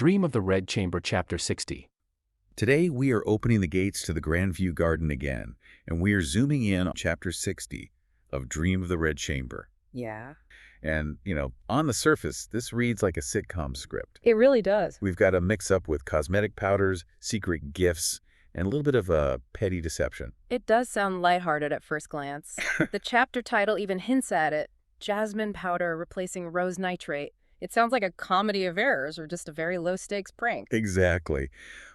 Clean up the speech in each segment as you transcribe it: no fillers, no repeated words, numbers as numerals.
Dream of the Red Chamber Chapter 60. Today, we are opening the gates to the Grandview Garden again, and we are zooming in on Chapter 60 of Dream of the Red Chamber. Yeah. And, on the surface, this reads like a sitcom script. It really does. We've got a mix-up with cosmetic powders, secret gifts, and a little bit of a petty deception. It does sound lighthearted at first glance. The chapter title even hints at it. Jasmine powder replacing rose nitrate. It sounds like a comedy of errors or just a very low-stakes prank. Exactly.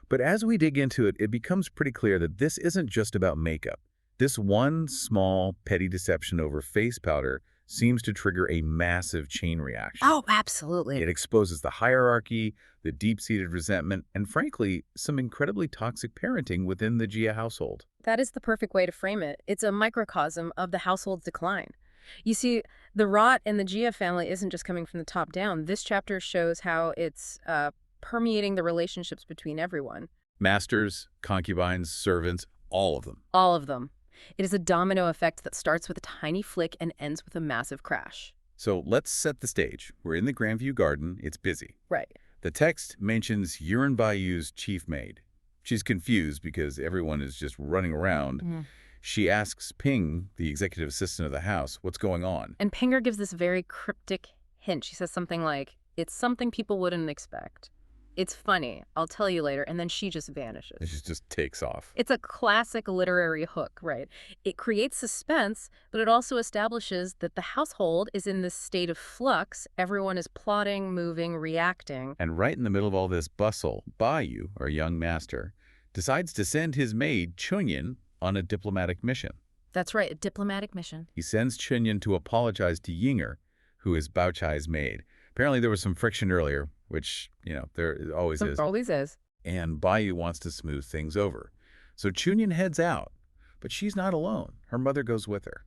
But as we dig into it, it becomes pretty clear that this isn't just about makeup. This one small, petty deception over face powder seems to trigger a massive chain reaction. Oh, absolutely. It exposes the hierarchy, the deep-seated resentment, and frankly, some incredibly toxic parenting within the Gia household. That is the perfect way to frame it. It's a microcosm of the household's decline. You see, the rot in the Gia family isn't just coming from the top down. This chapter shows how it's permeating the relationships between everyone. Masters, concubines, servants, all of them. All of them. It is a domino effect that starts with a tiny flick and ends with a massive crash. So let's set the stage. We're in the Grandview Garden. It's busy. Right. The text mentions Yuren Bayu's chief maid. She's confused because everyone is just running around. She asks Ping, the executive assistant of the house, what's going on. And Pinger gives this very cryptic hint. She says something like, it's something people wouldn't expect. It's funny. I'll tell you later. And then she just vanishes. And she just takes off. It's a classic literary hook, right? It creates suspense, but it also establishes that the household is in this state of flux. Everyone is plotting, moving, reacting. And right in the middle of all this bustle, Bayu, our young master, decides to send his maid, Chunyin, on a diplomatic mission. That's right, a diplomatic mission. He sends Chunyin to apologize to Yinger, who is Bao Chai's maid. Apparently there was some friction earlier, which, there always is. Always is. And Bayu wants to smooth things over. So Chunyin heads out, but she's not alone. Her mother goes with her.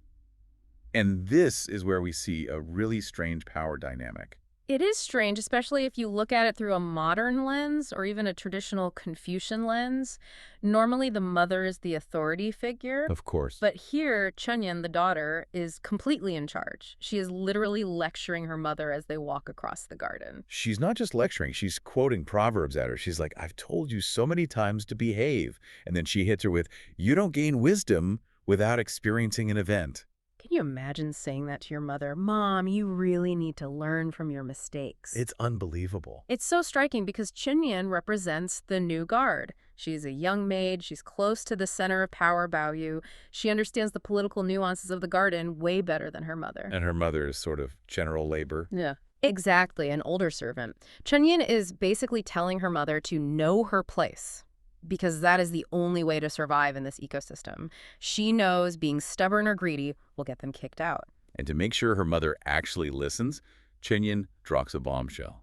And this is where we see a really strange power dynamic. It is strange, especially if you look at it through a modern lens or even a traditional Confucian lens. Normally, the mother is the authority figure. Of course. But here, Chunyin, the daughter, is completely in charge. She is literally lecturing her mother as they walk across the garden. She's not just lecturing. She's quoting proverbs at her. She's like, I've told you so many times to behave. And then she hits her with, you don't gain wisdom without experiencing an event. Can you imagine saying that to your mother? Mom, you really need to learn from your mistakes. It's unbelievable. It's so striking because Chunyin represents the new guard. She's a young maid. She's close to the center of power, Baoyu. She understands the political nuances of the garden way better than her mother. And her mother is sort of general labor. Yeah. Exactly, an older servant. Chunyin is basically telling her mother to know her place, because that is the only way to survive in this ecosystem. She knows being stubborn or greedy will get them kicked out. And to make sure her mother actually listens, Chunyin drops a bombshell.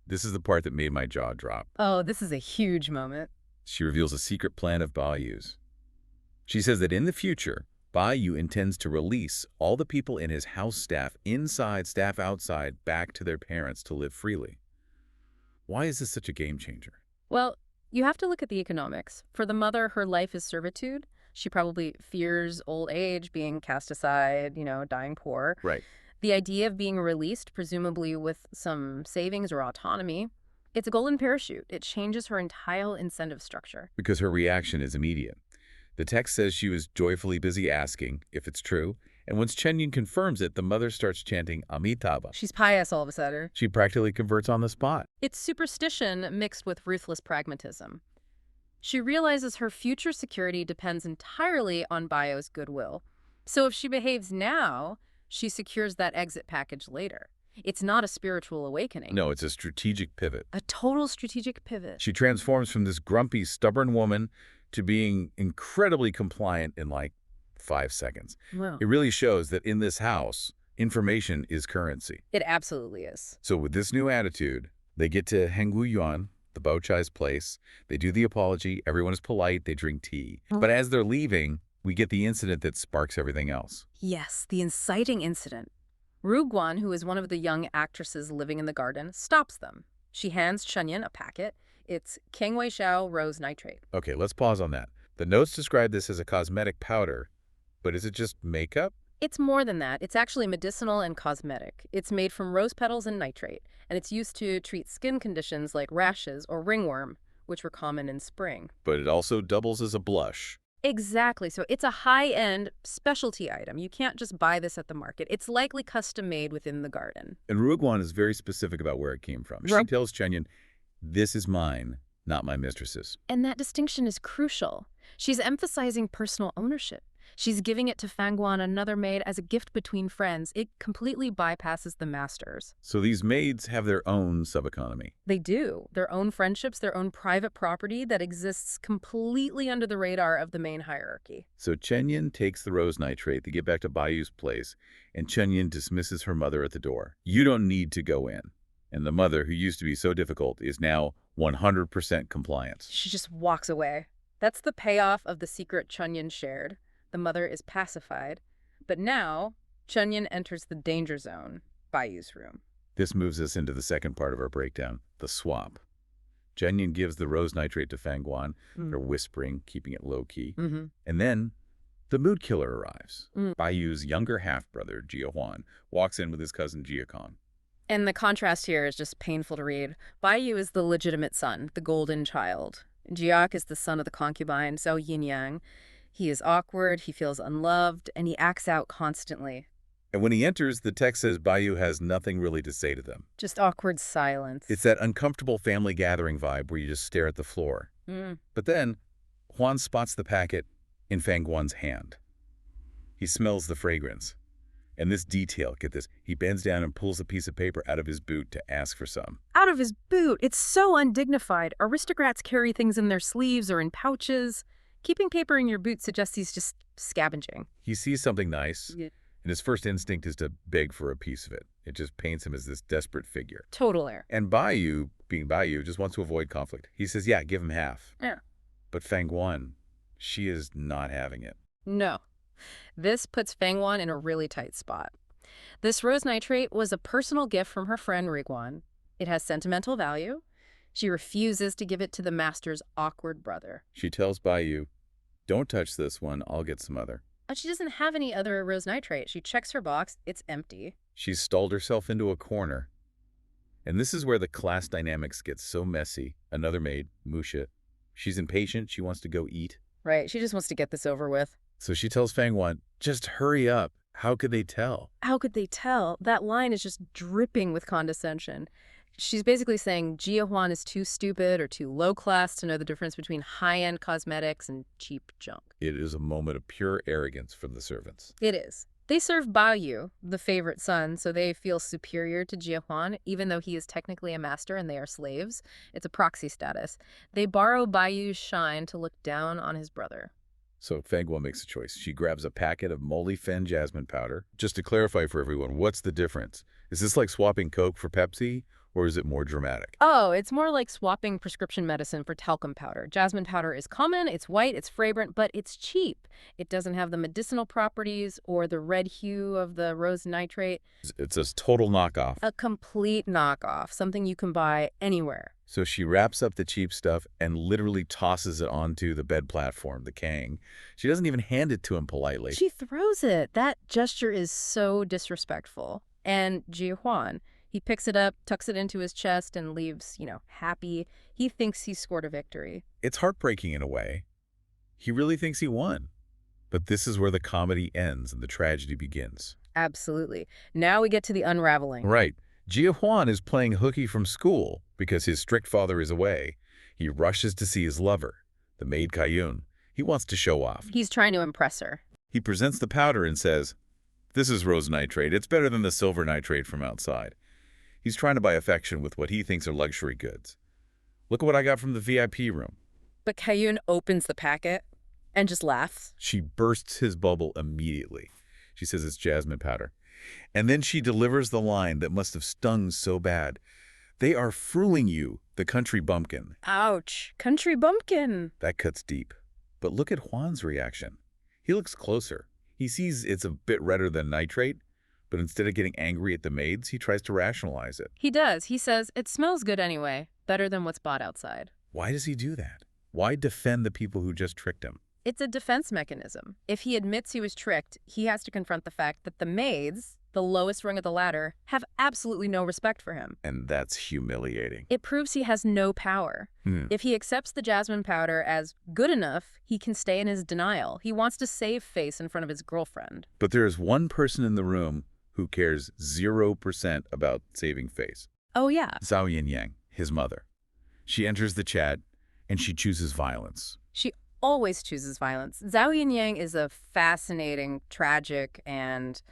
This is the part that made my jaw drop. Oh, this is a huge moment. She reveals a secret plan of Bayu's. She says that in the future, Bayu intends to release all the people in his house staff inside, staff outside, back to their parents to live freely. Why is this such a game changer? Well, you have to look at the economics. For the mother, her life is servitude. She probably fears old age, being cast aside, dying poor. Right. The idea of being released, presumably with some savings or autonomy, it's a golden parachute. It changes her entire incentive structure. Because her reaction is immediate. The text says she was joyfully busy asking if it's true, and once Chunyin confirms it, the mother starts chanting Amitabha. She's pious all of a sudden. She practically converts on the spot. It's superstition mixed with ruthless pragmatism. She realizes her future security depends entirely on Bayo's goodwill. So if she behaves now, she secures that exit package later. It's not a spiritual awakening. No, it's a strategic pivot. A total strategic pivot. She transforms from this grumpy, stubborn woman to being incredibly compliant in like 5 seconds. Wow. It really shows that in this house, information is currency. It absolutely is. So with this new attitude, they get to Hengwu Yuan, the Bao Chai's place. They do the apology. Everyone is polite. They drink tea. But as they're leaving, we get the incident that sparks everything else. Yes, the inciting incident. Ru Guan, who is one of the young actresses living in the garden, stops them. She hands Chunyin a packet. It's Keng Wei Xiao rose nitrate. Okay, let's pause on that. The notes describe this as a cosmetic powder, but is it just makeup? It's more than that. It's actually medicinal and cosmetic. It's made from rose petals and nitrate, and it's used to treat skin conditions like rashes or ringworm, which were common in spring. But it also doubles as a blush. Exactly. So it's a high-end specialty item. You can't just buy this at the market. It's likely custom-made within the garden. And Ruiguan is very specific about where it came from. She Right. tells Chenyin, this is mine, not my mistress's. And that distinction is crucial. She's emphasizing personal ownership. She's giving it to Fangguan, another maid, as a gift between friends. It completely bypasses the masters. So these maids have their own sub-economy. They do. Their own friendships, their own private property that exists completely under the radar of the main hierarchy. So Chenyin takes the rose nitrate to get back to Bayu's place, and Chenyin dismisses her mother at the door. You don't need to go in. And the mother, who used to be so difficult, is now 100% compliant. She just walks away. That's the payoff of the secret Chunyin shared. The mother is pacified. But now, Chunyin enters the danger zone, Bayu's room. This moves us into the second part of our breakdown, the swap. Chenyin gives the rose nitrate to Fangguan. They're whispering, keeping it low-key. And then the mood killer arrives. Bayu's younger half-brother, Jia Huan, walks in with his cousin Jia Kong. And the contrast here is just painful to read. Bayu is the legitimate son, the golden child. Jiak is the son of the concubine, Zhao Yinyang. He is awkward, he feels unloved, and he acts out constantly. And when he enters, the text says Bayu has nothing really to say to them. Just awkward silence. It's that uncomfortable family gathering vibe where you just stare at the floor. But then, Huan spots the packet in Fangguan's hand. He smells the fragrance. And this detail, get this, he bends down and pulls a piece of paper out of his boot to ask for some. Out of his boot. It's so undignified. Aristocrats carry things in their sleeves or in pouches. Keeping paper in your boot suggests he's just scavenging. He sees something nice, Yeah. and his first instinct is to beg for a piece of it. It just paints him as this desperate figure. Total air. And Bayu, being Bayu, just wants to avoid conflict. He says, yeah, give him half. Yeah. But Fangguan, she is not having it. No. This puts Fangguan in a really tight spot. This rose nitrate was a personal gift from her friend Ruiguan. It has sentimental value. She refuses to give it to the master's awkward brother. She tells Bayu, don't touch this one, I'll get some other. But she doesn't have any other rose nitrate. She checks her box. It's empty. She's stalled herself into a corner. And this is where the class dynamics get so messy. Another maid, Musha, she's impatient. She wants to go eat. Right. She just wants to get this over with. So she tells Fangguan, just hurry up. How could they tell? How could they tell? That line is just dripping with condescension. She's basically saying Jia Huan is too stupid or too low class to know the difference between high-end cosmetics and cheap junk. It is a moment of pure arrogance from the servants. It is. They serve Baoyu, the favorite son, so they feel superior to Jia Huan, even though he is technically a master and they are slaves. It's a proxy status. They borrow Baoyu's shine to look down on his brother. So Fangguan makes a choice. She grabs a packet of Moly Fen jasmine powder. Just to clarify for everyone, what's the difference? Is this like swapping Coke for Pepsi, or is it more dramatic? Oh, it's more like swapping prescription medicine for talcum powder. Jasmine powder is common, it's white, it's fragrant, but it's cheap. It doesn't have the medicinal properties or the red hue of the rose nitrate. It's a total knockoff. A complete knockoff, something you can buy anywhere. So she wraps up the cheap stuff and literally tosses it onto the bed platform, the Kang. She doesn't even hand it to him politely. She throws it. That gesture is so disrespectful. And Jia Huan, he picks it up, tucks it into his chest, and leaves, happy. He thinks he scored a victory. It's heartbreaking in a way. He really thinks he won. But this is where the comedy ends and the tragedy begins. Absolutely. Now we get to the unraveling. Right. Jia Huan is playing hooky from school because his strict father is away. He rushes to see his lover, the maid Kaiyun. He wants to show off. He's trying to impress her. He presents the powder and says, "This is rose nitrate. It's better than the silver nitrate from outside." He's trying to buy affection with what he thinks are luxury goods. Look at what I got from the VIP room. But Kaiyun opens the packet and just laughs. She bursts his bubble immediately. She says it's jasmine powder. And then she delivers the line that must have stung so bad. "They are fooling you, the country bumpkin." Ouch. Country bumpkin. That cuts deep. But look at Juan's reaction. He looks closer. He sees it's a bit redder than nitrate, but instead of getting angry at the maids, he tries to rationalize it. He does. He says, it smells good anyway. Better than what's bought outside. Why does he do that? Why defend the people who just tricked him? It's a defense mechanism. If he admits he was tricked, he has to confront the fact that the maids, the lowest rung of the ladder, have absolutely no respect for him. And that's humiliating. It proves he has no power. If he accepts the jasmine powder as good enough, he can stay in his denial. He wants to save face in front of his girlfriend. But there is one person in the room who cares 0% about saving face. Oh, yeah. Zhao Yinyang, his mother. She enters the chat, and she chooses violence. She always chooses violence. Zhao Yinyang is a fascinating, tragic, and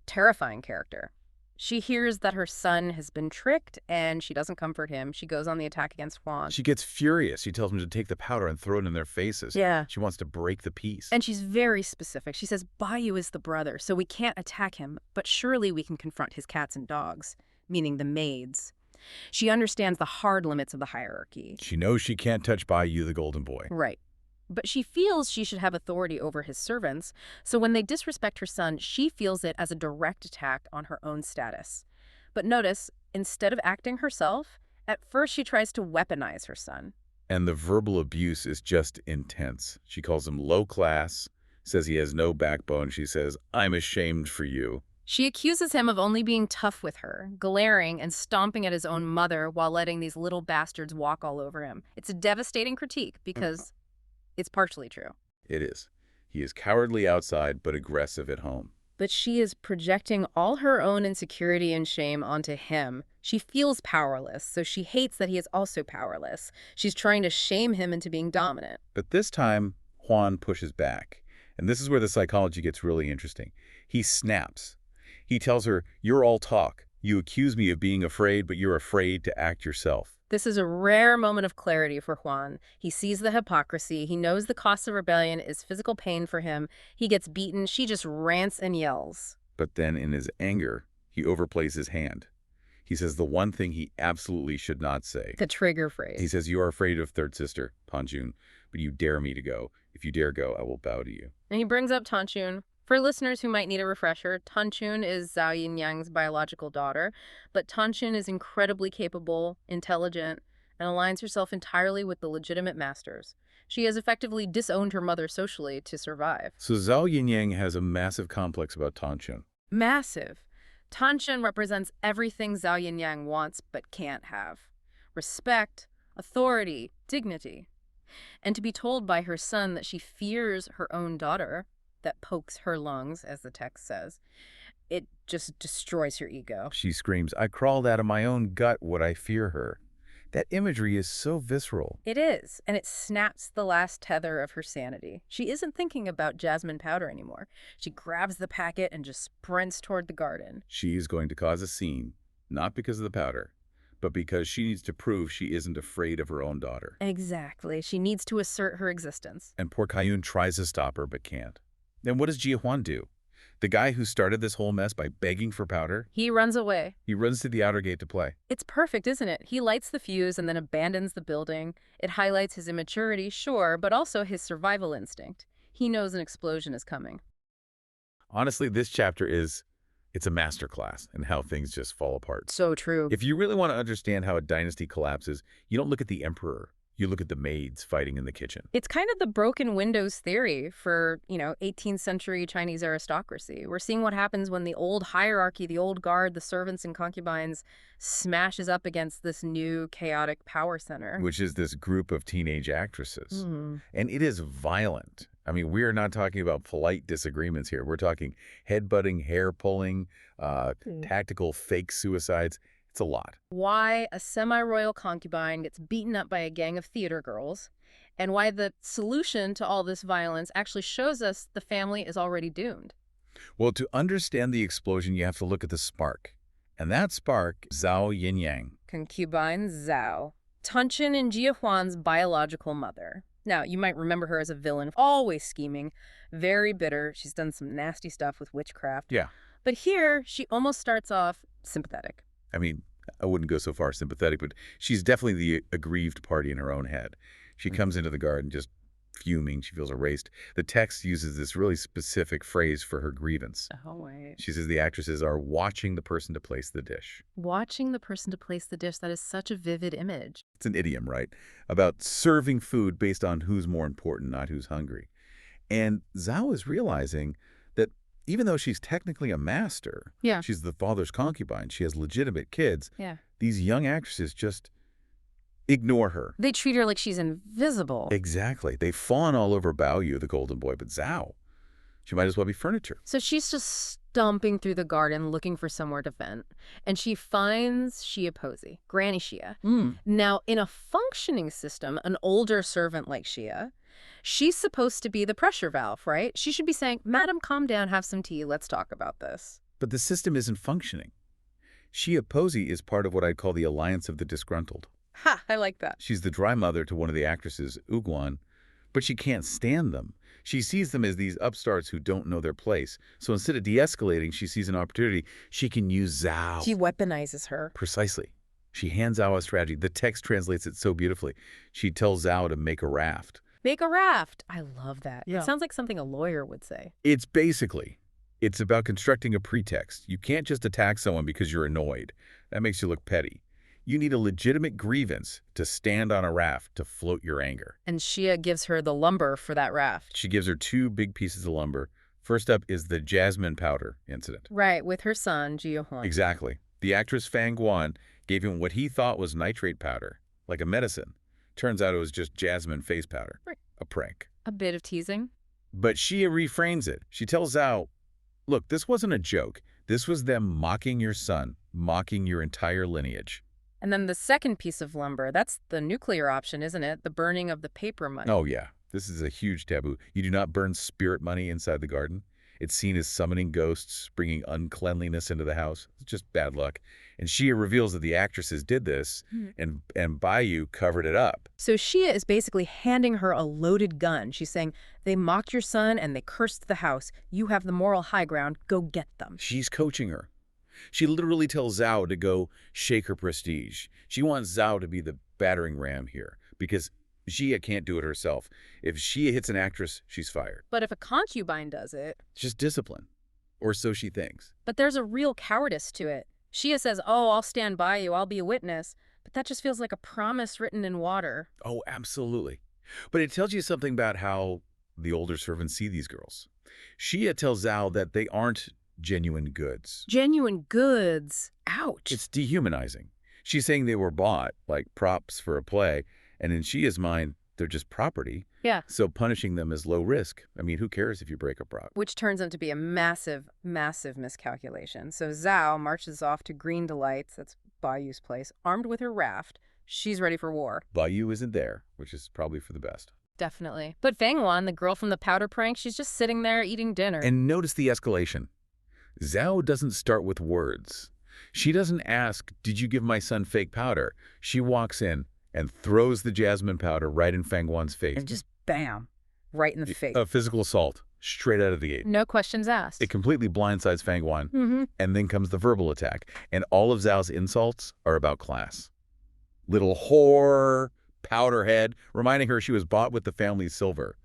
terrifying character. She hears that her son has been tricked, and she doesn't comfort him. She goes on the attack against Huan. She gets furious. She tells them to take the powder and throw it in their faces. Yeah. She wants to break the peace. And she's very specific. She says, Bayu is the brother, so we can't attack him, but surely we can confront his cats and dogs, meaning the maids. She understands the hard limits of the hierarchy. She knows she can't touch Bayu, the golden boy. Right. But she feels she should have authority over his servants, so when they disrespect her son, she feels it as a direct attack on her own status. But notice, instead of acting herself, at first she tries to weaponize her son. And the verbal abuse is just intense. She calls him low class, says he has no backbone. She says, I'm ashamed for you. She accuses him of only being tough with her, glaring and stomping at his own mother while letting these little bastards walk all over him. It's a devastating critique because it's partially true. It is. He is cowardly outside, but aggressive at home. But she is projecting all her own insecurity and shame onto him. She feels powerless, so she hates that he is also powerless. She's trying to shame him into being dominant. But this time, Huan pushes back. And this is where the psychology gets really interesting. He snaps. He tells her, you're all talk. You accuse me of being afraid, but you're afraid to act yourself. This is a rare moment of clarity for Huan. He sees the hypocrisy. He knows the cost of rebellion is physical pain for him. He gets beaten. She just rants and yells. But then in his anger, he overplays his hand. He says the one thing he absolutely should not say. The trigger phrase. He says, you are afraid of third sister, Tanjun, but you dare me to go. If you dare go, I will bow to you. And he brings up Tanjun. For listeners who might need a refresher, Tanjun is Zhao Yinyang's biological daughter, but Tanjun is incredibly capable, intelligent, and aligns herself entirely with the legitimate masters. She has effectively disowned her mother socially to survive. So Zhao Yinyang has a massive complex about Tanjun. Massive. Tanjun represents everything Zhao Yinyang wants but can't have. Respect, authority, dignity. And to be told by her son that she fears her own daughter, that pokes her lungs, as the text says, it just destroys her ego. She screams, I crawled out of my own gut would I fear her. That imagery is so visceral. It is, and it snaps the last tether of her sanity. She isn't thinking about jasmine powder anymore. She grabs the packet and just sprints toward the garden. She is going to cause a scene, not because of the powder, but because she needs to prove she isn't afraid of her own daughter. Exactly. She needs to assert her existence. And poor Kaiyun tries to stop her, but can't. Then what does Jie Huan do? The guy who started this whole mess by begging for powder? He runs away. He runs to the outer gate to play. It's perfect, isn't it? He lights the fuse and then abandons the building. It highlights his immaturity, sure, but also his survival instinct. He knows an explosion is coming. Honestly, this chapter it's a masterclass in how things just fall apart. So true. If you really want to understand how a dynasty collapses, you don't look at the emperor. You look at the maids fighting in the kitchen. It's kind of the broken windows theory for, 18th century Chinese aristocracy. We're seeing what happens when the old hierarchy, the old guard, the servants and concubines smashes up against this new chaotic power center. Which is this group of teenage actresses. Mm. And it is violent. I mean, we're not talking about polite disagreements here. We're talking headbutting, hair pulling, tactical fake suicides. It's a lot. Why a semi-royal concubine gets beaten up by a gang of theater girls, and why the solution to all this violence actually shows us the family is already doomed. Well, to understand the explosion, you have to look at the spark. And that spark, Zhao Yinyang. Concubine Zhao. Tanjun and Jie Huan's biological mother. Now, you might remember her as a villain, always scheming, very bitter. She's done some nasty stuff with witchcraft. Yeah. But here, she almost starts off sympathetic. I mean, I wouldn't go so far sympathetic, but she's definitely the aggrieved party in her own head. She comes into the garden just fuming. She feels erased. The text uses this really specific phrase for her grievance. Oh, wait. She says the actresses are watching the person to place the dish. Watching the person to place the dish, that is such a vivid image. It's an idiom, right? About serving food based on who's more important, not who's hungry. And Zhao is realizing that even though she's technically a master, Yeah. she's the father's concubine, she has legitimate kids, Yeah. these young actresses just ignore her. They treat her like she's invisible. Exactly. They fawn all over Bao Yu, the golden boy, but Zhao, she might as well be furniture. So she's just stomping through the garden looking for somewhere to vent. And she finds Xia Posey, Granny Xia. Now, in a functioning system, an older servant like Xia, she's supposed to be the pressure valve, right? She should be saying, Madam, calm down, have some tea, let's talk about this. But the system isn't functioning. Xia Posey is part of what I'd call the alliance of the disgruntled. Ha, I like that. She's the dry mother to one of the actresses, Uguan, but she can't stand them. She sees them as these upstarts who don't know their place. So instead of de-escalating, she sees an opportunity. She can use Zhao. She weaponizes her. Precisely. She hands Zhao a strategy. The text translates it so beautifully. She tells Zhao to make a raft. Make a raft. I love that. Yeah. It sounds like something a lawyer would say. It's about constructing a pretext. You can't just attack someone because you're annoyed. That makes you look petty. You need a legitimate grievance to stand on a raft to float your anger. And Xia gives her the lumber for that raft. She gives her 2 big pieces of lumber. First up is the jasmine powder incident. Right, with her son, Jia Huan. Exactly. The actress Fang Guan gave him what he thought was nitrate powder, like a medicine. Turns out it was just jasmine face powder. Right. A prank. A bit of teasing. But Xia reframes it. She tells Zhao, look, this wasn't a joke. This was them mocking your son, mocking your entire lineage. And then the second piece of lumber, that's the nuclear option, isn't it? The burning of the paper money. Oh, yeah. This is a huge taboo. You do not burn spirit money inside the garden. It's seen as summoning ghosts, bringing uncleanliness into the house. It's just bad luck. And Xia reveals that the actresses did this, and Baiyu covered it up. So Xia is basically handing her a loaded gun. She's saying, they mocked your son and they cursed the house. You have the moral high ground. Go get them. She's coaching her. She literally tells Zhao to go shake her prestige. She wants Zhao to be the battering ram here, because Xia can't do it herself. If Xia hits an actress, she's fired. But if a concubine does it... It's just discipline. Or so she thinks. But there's a real cowardice to it. Xia says, oh, I'll stand by you, I'll be a witness. But that just feels like a promise written in water. Oh, absolutely. But it tells you something about how the older servants see these girls. Xia tells Zhao that they aren't genuine goods. Genuine goods. Ouch. It's dehumanizing. She's saying they were bought, like props for a play, and in Xia's mind, they're just property. Yeah. So punishing them is low risk. I mean, who cares if you break a prop? Which turns out to be a massive, massive miscalculation. So Zhao marches off to Green Delights, that's Bayu's place, armed with her raft. She's ready for war. Baiyu isn't there, which is probably for the best. Definitely. But Fang Wan, the girl from the powder prank, she's just sitting there eating dinner. And notice the escalation. Zhao doesn't start with words. She doesn't ask, did you give my son fake powder? She walks in and throws the jasmine powder right in Fang Wan's face. And just bam, right in the face. A physical assault, straight out of the gate. No questions asked. It completely blindsides Fang Wan. And then comes the verbal attack. And all of Zhao's insults are about class. Little whore, powderhead, reminding her she was bought with the family's silver.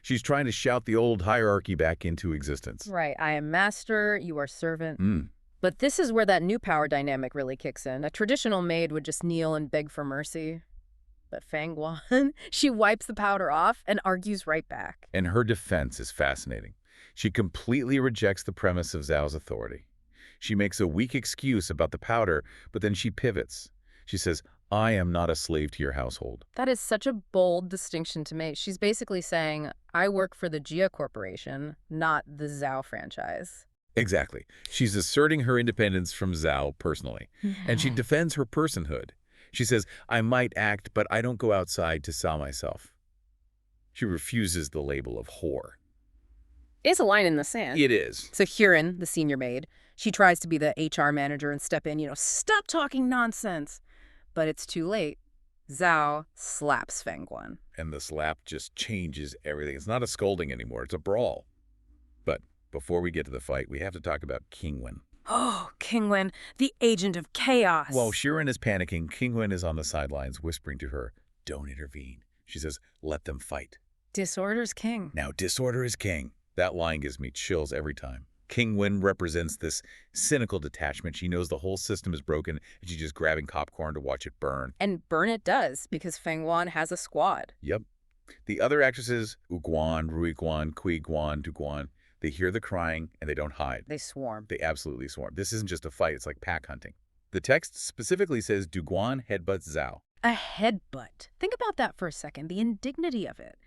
She's trying to shout the old hierarchy back into existence. Right. I am master, you are servant. But this is where that new power dynamic really kicks in. A traditional maid would just kneel and beg for mercy. But Fang Wan, she wipes the powder off and argues right back. And her defense is fascinating. She completely rejects the premise of Zhao's authority. She makes a weak excuse about the powder, but then she pivots. She says, I am not a slave to your household. That is such a bold distinction to make. She's basically saying, I work for the Jia Corporation, not the Zhao franchise. Exactly. She's asserting her independence from Zhao personally, and she defends her personhood. She says, I might act, but I don't go outside to sell myself. She refuses the label of whore. It's a line in the sand. It is. So Huron, the senior maid, she tries to be the HR manager and step in, stop talking nonsense. But it's too late. Zhao slaps Fang Wan. And the slap just changes everything. It's not a scolding anymore. It's a brawl. But before we get to the fight, we have to talk about Qingwen. Oh, Qingwen, the agent of chaos. While Shirin is panicking, Qingwen is on the sidelines whispering to her, don't intervene. She says, let them fight. Disorder's king. Now, disorder is king. That line gives me chills every time. King Wen represents this cynical detachment. She knows the whole system is broken, and she's just grabbing popcorn to watch it burn. And burn it does, because Feng Wan has a squad. Yep. The other actresses, Wu Guan, Rui Guan, Kui Guan, Du Guan, they hear the crying, and they don't hide. They swarm. They absolutely swarm. This isn't just a fight. It's like pack hunting. The text specifically says Du Guan headbutts Zhao. A headbutt. Think about that for a second, the indignity of it.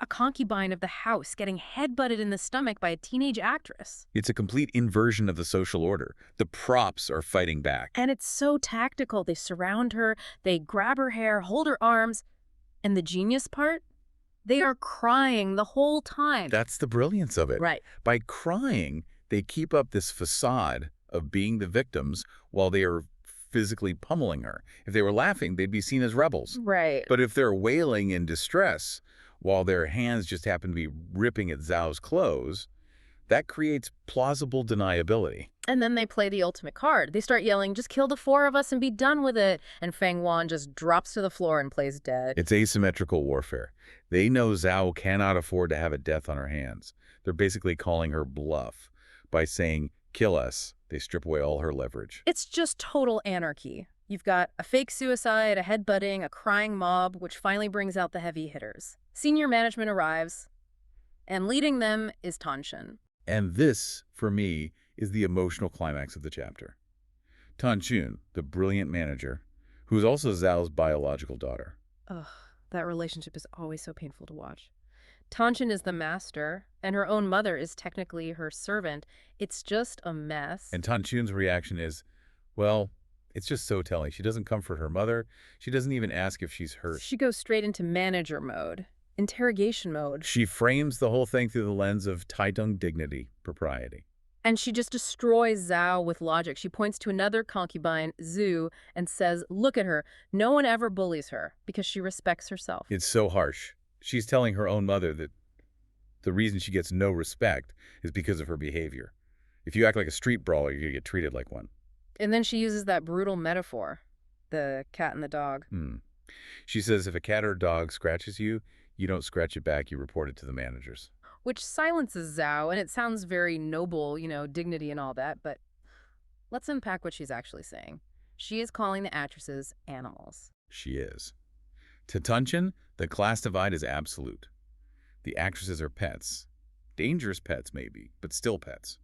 A concubine of the house getting headbutted in the stomach by a teenage actress. It's a complete inversion of the social order. The props are fighting back. And it's so tactical. They surround her, they grab her hair, hold her arms. And the genius part? They are crying the whole time. That's the brilliance of it. Right. By crying, they keep up this facade of being the victims while they are physically pummeling her. If they were laughing, they'd be seen as rebels. Right. But if they're wailing in distress, while their hands just happen to be ripping at Zhao's clothes, that creates plausible deniability. And then they play the ultimate card. They start yelling, just kill the four of us and be done with it. And Feng Wan just drops to the floor and plays dead. It's asymmetrical warfare. They know Zhao cannot afford to have a death on her hands. They're basically calling her bluff. By saying, kill us, they strip away all her leverage. It's just total anarchy. You've got a fake suicide, a headbutting, a crying mob, which finally brings out the heavy hitters. Senior management arrives, and leading them is Tan Shen. And this, for me, is the emotional climax of the chapter. Tan Chun, the brilliant manager, who is also Zhao's biological daughter. Ugh, that relationship is always so painful to watch. Tan Shen is the master, and her own mother is technically her servant. It's just a mess. And Tan Chun's reaction is, well, it's just so telling. She doesn't comfort her mother. She doesn't even ask if she's hurt. She goes straight into manager mode, interrogation mode. She frames the whole thing through the lens of Taidong dignity, propriety. And she just destroys Zhao with logic. She points to another concubine, Zhu, and says, look at her. No one ever bullies her because she respects herself. It's so harsh. She's telling her own mother that the reason she gets no respect is because of her behavior. If you act like a street brawler, you're going to get treated like one. And then she uses that brutal metaphor, the cat and the dog. She says if a cat or a dog scratches you, you don't scratch it back, you report it to the managers. Which silences Zhao, and it sounds very noble, dignity and all that, but let's unpack what she's actually saying. She is calling the actresses animals. She is. To Tan Chun, the class divide is absolute. The actresses are pets. Dangerous pets, maybe, but still pets.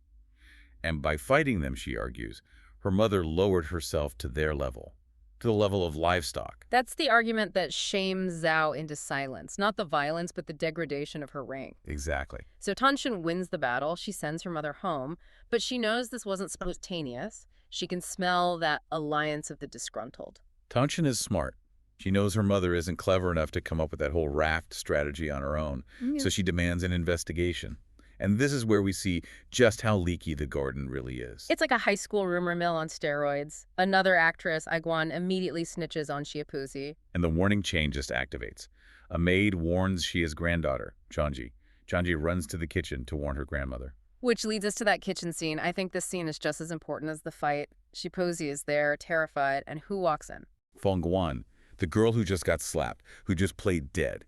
And by fighting them, she argues, her mother lowered herself to their level, to the level of livestock. That's the argument that shames Zhao into silence, not the violence, but the degradation of her rank. Exactly. So Tan Shen wins the battle. She sends her mother home, but she knows this wasn't spontaneous. She can smell that alliance of the disgruntled. Tan Chun is smart. She knows her mother isn't clever enough to come up with that whole raft strategy on her own, so she demands an investigation. And this is where we see just how leaky the garden really is. It's like a high school rumor mill on steroids. Another actress, Aiguan, immediately snitches on Xiapuzi. And the warning chain just activates. A maid warns she is granddaughter, Chanji. Chanji runs to the kitchen to warn her grandmother. Which leads us to that kitchen scene. I think this scene is just as important as the fight. Xiapuzi is there, terrified, and who walks in? Feng Guan, the girl who just got slapped, who just played dead.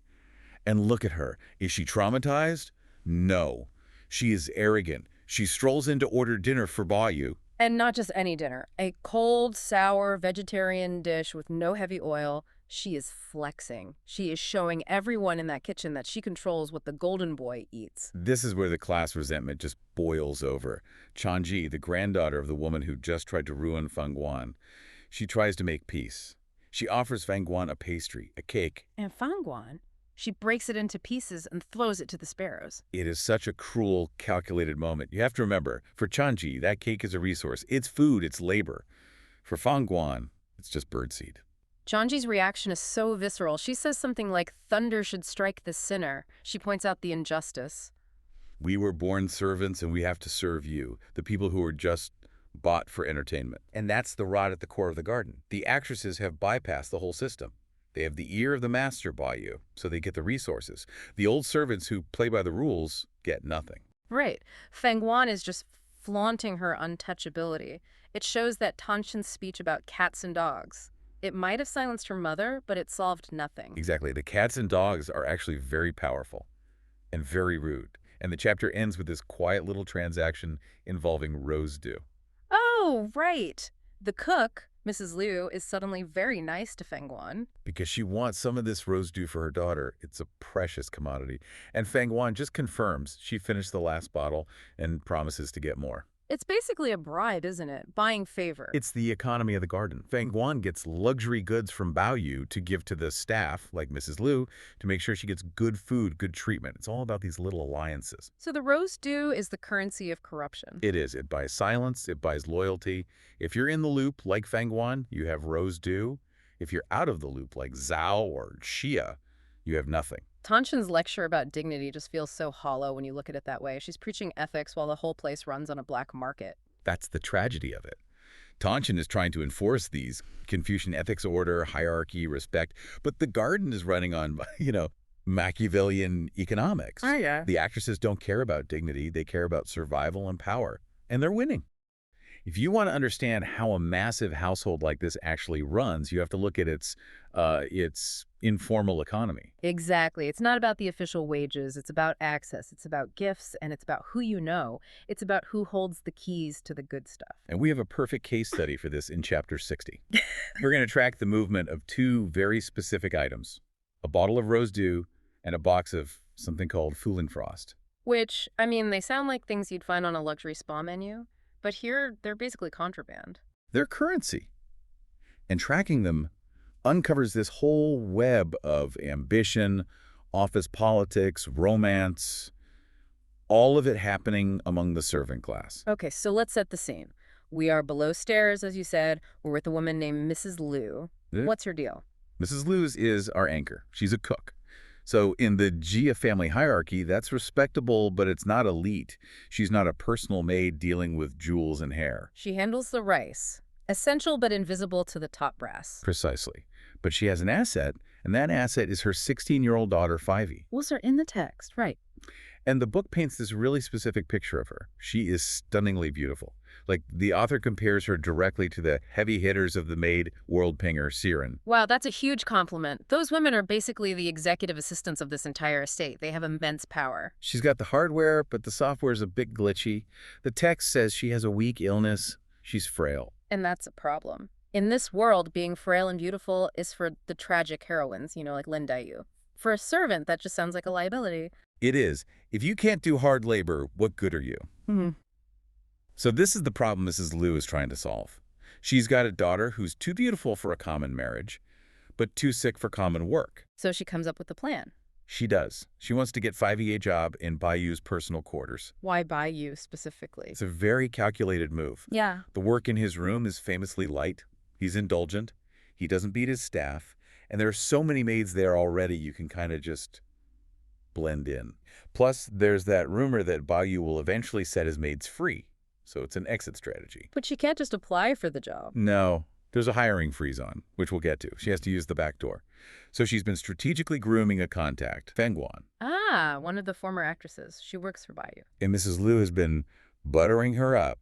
And look at her. Is she traumatized? No. She is arrogant. She strolls in to order dinner for Bayu. And not just any dinner. A cold, sour, vegetarian dish with no heavy oil. She is flexing. She is showing everyone in that kitchen that she controls what the golden boy eats. This is where the class resentment just boils over. Chanji, the granddaughter of the woman who just tried to ruin Feng Guan, she tries to make peace. She offers Feng Guan a pastry, a cake. And Feng Guan, she breaks it into pieces and throws it to the sparrows. It is such a cruel, calculated moment. You have to remember, for Chanji, that cake is a resource. It's food, it's labor. For Feng Guan, it's just birdseed. Chanji's reaction is so visceral. She says something like, thunder should strike the sinner. She points out the injustice. We were born servants and we have to serve you, the people who are just bought for entertainment. And that's the rot at the core of the garden. The actresses have bypassed the whole system. They have the ear of the master by you, so they get the resources. The old servants who play by the rules get nothing. Right. Feng Guan is just flaunting her untouchability. It shows that Tan Shen's speech about cats and dogs. It might have silenced her mother, but it solved nothing. Exactly. The cats and dogs are actually very powerful. and very rude. And the chapter ends with this quiet little transaction involving rose dew. Oh, right. The cook, Mrs. Liu, is suddenly very nice to Feng Guan. Because she wants some of this rose dew for her daughter. It's a precious commodity. And Feng Guan just confirms she finished the last bottle and promises to get more. It's basically a bribe, isn't it? Buying favor. It's the economy of the garden. Feng Guan gets luxury goods from Bao Yu to give to the staff, like Mrs. Liu, to make sure she gets good food, good treatment. It's all about these little alliances. So the rose dew is the currency of corruption. It is. It buys silence. It buys loyalty. If you're in the loop, like Feng Guan, you have rose dew. If you're out of the loop, like Zhao or Xia, you have nothing. Tanshin's lecture about dignity just feels so hollow when you look at it that way. She's preaching ethics while the whole place runs on a black market. That's the tragedy of it. Tanshin is trying to enforce these Confucian ethics, order, hierarchy, respect, but the garden is running on, Machiavellian economics. Oh, yeah. The actresses don't care about dignity. They care about survival and power, and they're winning. If you want to understand how a massive household like this actually runs, you have to look at its informal economy. Exactly. It's not about the official wages. It's about access. It's about gifts, and it's about who you know. It's about who holds the keys to the good stuff. And we have a perfect case study for this in Chapter 60. We're going to track the movement of two very specific items, a bottle of rose dew and a box of something called Foolinfrost. Which, I mean, they sound like things you'd find on a luxury spa menu, but here they're basically contraband. They're currency. And tracking them uncovers this whole web of ambition, office politics, romance, all of it happening among the servant class. Okay, so let's set the scene. We are below stairs, as you said. We're with a woman named Mrs. Liu. Yeah. What's her deal? Mrs. Liu's is our anchor. She's a cook. So in the Jia family hierarchy, that's respectable, but it's not elite. She's not a personal maid dealing with jewels and hair. She handles the rice. Essential but invisible to the top brass. Precisely. But she has an asset, and that asset is her 16-year-old daughter, Fivey. Those are in the text, right. And the book paints this really specific picture of her. She is stunningly beautiful. Like, the author compares her directly to the heavy hitters of the maid world pinger, Siren. Wow, that's a huge compliment. Those women are basically the executive assistants of this entire estate. They have immense power. She's got the hardware, but the software's a bit glitchy. The text says she has a weak illness. She's frail. And that's a problem. In this world, being frail and beautiful is for the tragic heroines, like Lin Daiyu. For a servant, that just sounds like a liability. It is. If you can't do hard labor, what good are you? So this is the problem Mrs. Liu is trying to solve. She's got a daughter who's too beautiful for a common marriage, but too sick for common work. So she comes up with a plan. She does. She wants to get Fivey a job in Bayu's personal quarters. Why Baiyu specifically? It's a very calculated move. Yeah. The work in his room is famously light. He's indulgent. He doesn't beat his staff. And there are so many maids there already, you can kind of just blend in. Plus, there's that rumor that Bayu will eventually set his maids free. So it's an exit strategy. But she can't just apply for the job. No. There's a hiring freeze on, which we'll get to. She has to use the back door. So she's been strategically grooming a contact, Feng Guan. Ah, one of the former actresses. She works for Baiyu. And Mrs. Liu has been buttering her up,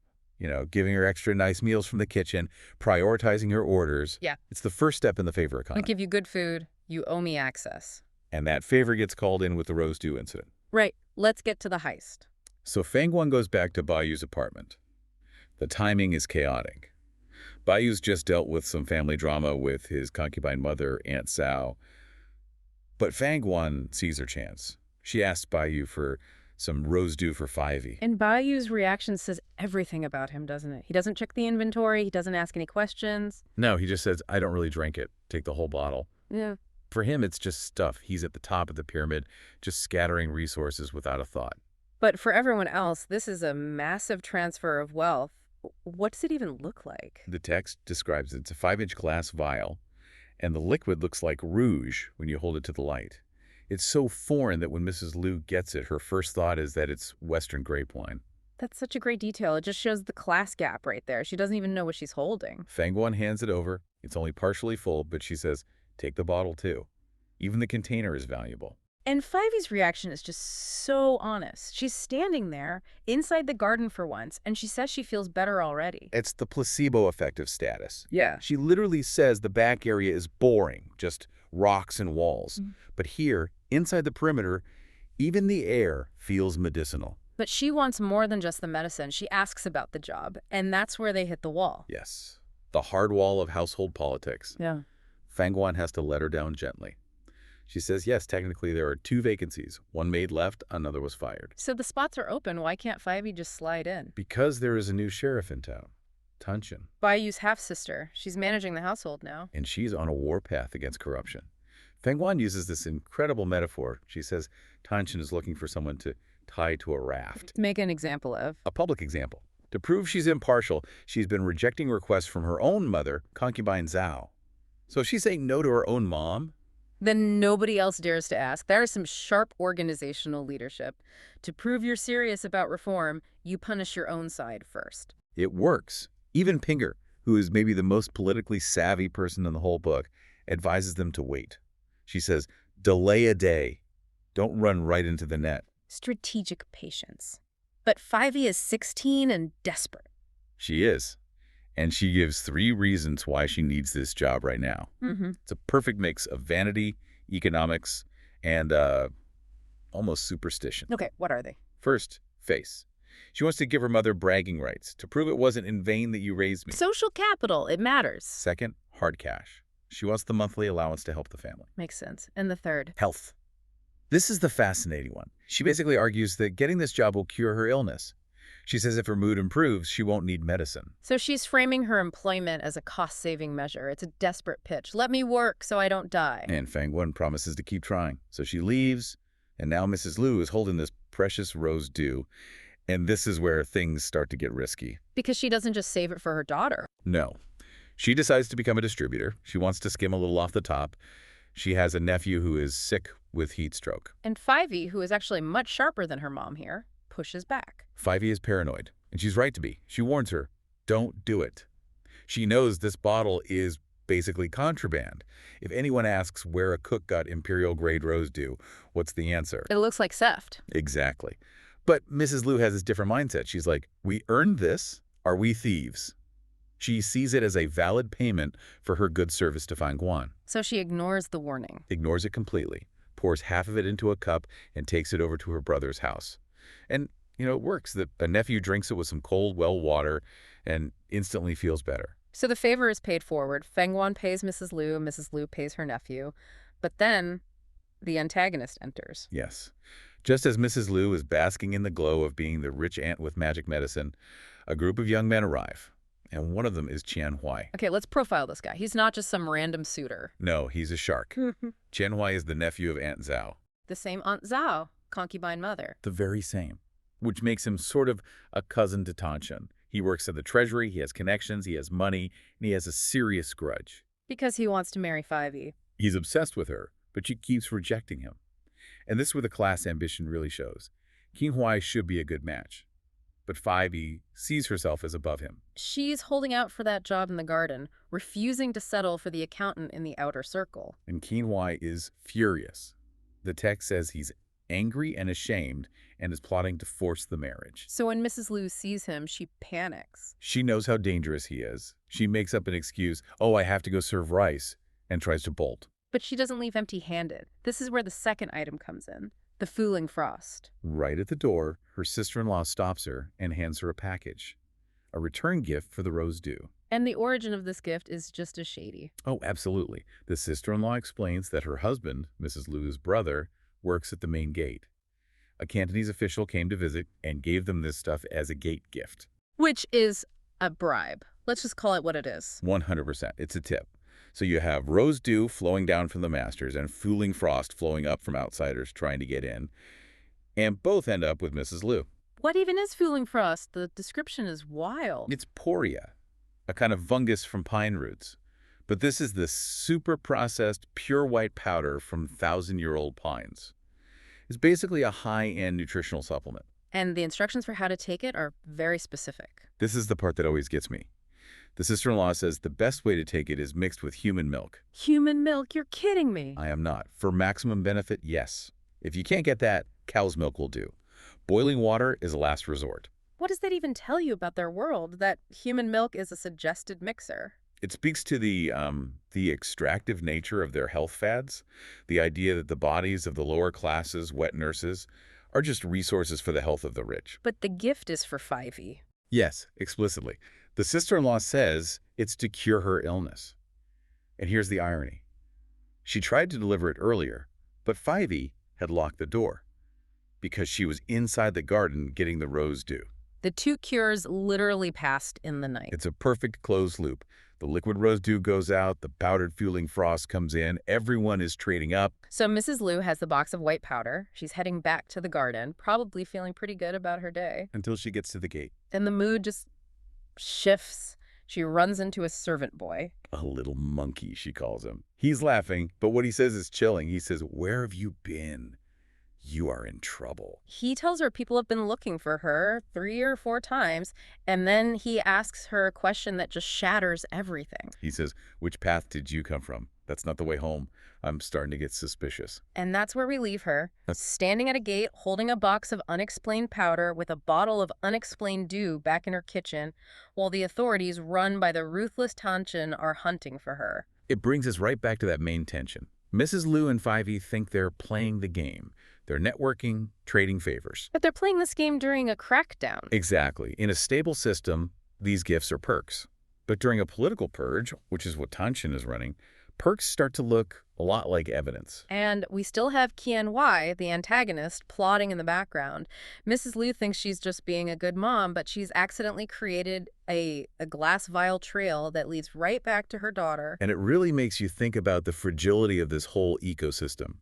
giving her extra nice meals from the kitchen, prioritizing her orders. Yeah. It's the first step in the favor I economy. give you good food. You owe me access. And that favor gets called in with the rose dew incident. Right. Let's get to the heist. So Feng Guan goes back to Bayu's apartment. The timing is chaotic. Bayu's just dealt with some family drama with his concubine mother, Aunt Sao. But Feng Guan sees her chance. She asks Bayu for some rose dew for Fivey. And Bayu's reaction says everything about him, doesn't it? He doesn't check the inventory. He doesn't ask any questions. No, he just says, I don't really drink it. Take the whole bottle. Yeah. For him, it's just stuff. He's at the top of the pyramid, just scattering resources without a thought. But for everyone else, this is a massive transfer of wealth. What does it even look like? The text describes it's a 5-inch glass vial, and the liquid looks like rouge when you hold it to the light. It's so foreign that when Mrs. Liu gets it, her first thought is that it's Western grape wine. That's such a great detail. It just shows the class gap right there. She doesn't even know what she's holding. Feng Guan hands it over. It's only partially full, but she says, take the bottle too. Even the container is valuable. And Fivey's reaction is just so honest. She's standing there inside the garden for once, and she says she feels better already. It's the placebo effect of status. Yeah. She literally says the back area is boring, just rocks and walls. But here, inside the perimeter, Even the air feels medicinal. But she wants more than just the medicine. She asks about the job, and that's where they hit the wall. Yes, the hard wall of household politics. Yeah. Fang Guan has to let her down gently. She says, yes, technically there are 2 vacancies. One maid left, another was fired. So the spots are open. Why can't Fyvie just slide in? Because there is a new sheriff in town, Tanshin, Bayu's half-sister. She's managing the household now. and she's on a warpath against corruption. Fang Guan uses this incredible metaphor. She says Tanshin is looking for someone to tie to a raft. Make an example of. A public example. To prove she's impartial, she's been rejecting requests from her own mother, concubine Zhao. So if she's saying no to her own mom, Then nobody else dares to ask. That is some sharp organizational leadership. To prove you're serious about reform, you punish your own side first. it works. Even Pinger, who is maybe the most politically savvy person in the whole book, advises them to wait. She says, delay a day. Don't run right into the net. Strategic patience. But Fyvie is 16 and desperate. She is. And she gives 3 reasons why she needs this job right now. Mm-hmm. It's a perfect mix of vanity, economics, and almost superstition. Okay, what are they? First, face. She wants to give her mother bragging rights to prove it wasn't in vain that you raised me. Social capital. It matters. Second, hard cash. She wants the monthly allowance to help the family. Makes sense. And the third? Health. This is the fascinating one. She basically argues that getting this job will cure her illness. She says if her mood improves, she won't need medicine. So she's framing her employment as a cost-saving measure. It's a desperate pitch. Let me work so I don't die. And Fang Guan promises to keep trying. So she leaves, and now Mrs. Lu is holding this precious rose dew. And this is where things start to get risky. Because she doesn't just save it for her daughter. No. She decides to become a distributor. She wants to skim a little off the top. She has a nephew who is sick with heat stroke. And Fyvie, who is actually much sharper than her mom here, pushes back. Fyvie is paranoid, and she's right to be. She warns her, don't do it. She knows this bottle is basically contraband. If anyone asks where a cook got imperial-grade rose dew, what's the answer? It looks like theft. Exactly. But Mrs. Lu has this different mindset. She's like, we earned this. Are we thieves? She sees it as a valid payment for her good service to Fang Guan. So she ignores the warning. Ignores it completely, pours half of it into a cup, and takes it over to her brother's house. And, it works. A nephew drinks it with some cold well water and instantly feels better. So the favor is paid forward. Fang Guan pays Mrs. Lu pays her nephew. But then the antagonist enters. Yes. Just as Mrs. Lu is basking in the glow of being the rich aunt with magic medicine, a group of young men arrive, and one of them is Qian Huai. Okay, let's profile this guy. He's not just some random suitor. No, he's a shark. Qian Huai is the nephew of Aunt Zhao. The same Aunt Zhao, concubine mother. The very same. Which makes him sort of a cousin to Tanshin. He works at the treasury, he has connections, he has money, and he has a serious grudge. Because he wants to marry Fyvie. He's obsessed with her, but she keeps rejecting him. And this is where the class ambition really shows. Qian Huai should be a good match, but Fyvie sees herself as above him. She's holding out for that job in the garden, refusing to settle for the accountant in the outer circle. And Qian Huai is furious. The text says he's angry and ashamed and is plotting to force the marriage. So when Mrs. Lu sees him, she panics. She knows how dangerous he is. She makes up an excuse, oh, I have to go serve rice, and tries to bolt. But she doesn't leave empty-handed. This is where the second item comes in, the fooling frost. Right at the door, her sister-in-law stops her and hands her a package, a return gift for the rose dew. And the origin of this gift is just as shady. Oh, absolutely. The sister-in-law explains that her husband, Mrs. Lu's brother, works at the main gate. A Cantonese official came to visit and gave them this stuff as a gate gift. Which is a bribe. Let's just call it what it is. 100%. It's a tip. So you have rose dew flowing down from the masters and fooling frost flowing up from outsiders trying to get in. And both end up with Mrs. Lu. What even is fooling frost? The description is wild. It's poria, a kind of fungus from pine roots. But this is the super processed pure white powder from 1,000-year-old pines. It's basically a high-end nutritional supplement. And the instructions for how to take it are very specific. This is the part that always gets me. The sister-in-law says the best way to take it is mixed with human milk. Human milk? You're kidding me. I am not. For maximum benefit, yes. If you can't get that, cow's milk will do. Boiling water is a last resort. What does that even tell you about their world, that human milk is a suggested mixer? It speaks to the extractive nature of their health fads, the idea that the bodies of the lower classes, wet nurses, are just resources for the health of the rich. But the gift is for Fivey. Yes, explicitly. The sister-in-law says it's to cure her illness. And here's the irony. She tried to deliver it earlier, but Fivey had locked the door because she was inside the garden getting the rose dew. The two cures literally passed in the night. It's a perfect closed loop. The liquid rose dew goes out, the powdered fueling frost comes in, everyone is trading up. So Mrs. Liu has the box of white powder. She's heading back to the garden, probably feeling pretty good about her day. Until she gets to the gate. And the mood just shifts. She runs into a servant boy. A little monkey, she calls him. He's laughing, but what he says is chilling. He says, "Where have you been? You are in trouble." He tells her people have been looking for her 3 or 4 times, and then he asks her a question that just shatters everything. He says, "Which path did you come from? That's not the way home. I'm starting to get suspicious." And that's where we leave her, standing at a gate, holding a box of unexplained powder with a bottle of unexplained dew back in her kitchen, while the authorities, run by the ruthless Tanshin, are hunting for her. It brings us right back to that main tension. Mrs. Liu and Fivey think they're playing the game. They're networking, trading favors. But they're playing this game during a crackdown. Exactly. In a stable system, these gifts are perks. But during a political purge, which is what Tanshin is running, perks start to look a lot like evidence. And we still have Qian Wai, the antagonist, plotting in the background. Mrs. Liu thinks she's just being a good mom, but she's accidentally created a glass vial trail that leads right back to her daughter. And it really makes you think about the fragility of this whole ecosystem.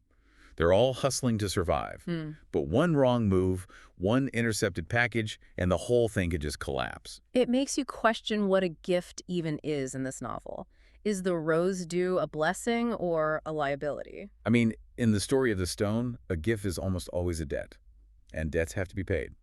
They're all hustling to survive. But one wrong move, one intercepted package, and the whole thing could just collapse. It makes you question what a gift even is in this novel. Is the rose dew a blessing or a liability? I mean, in the story of the stone, a gift is almost always a debt. And debts have to be paid.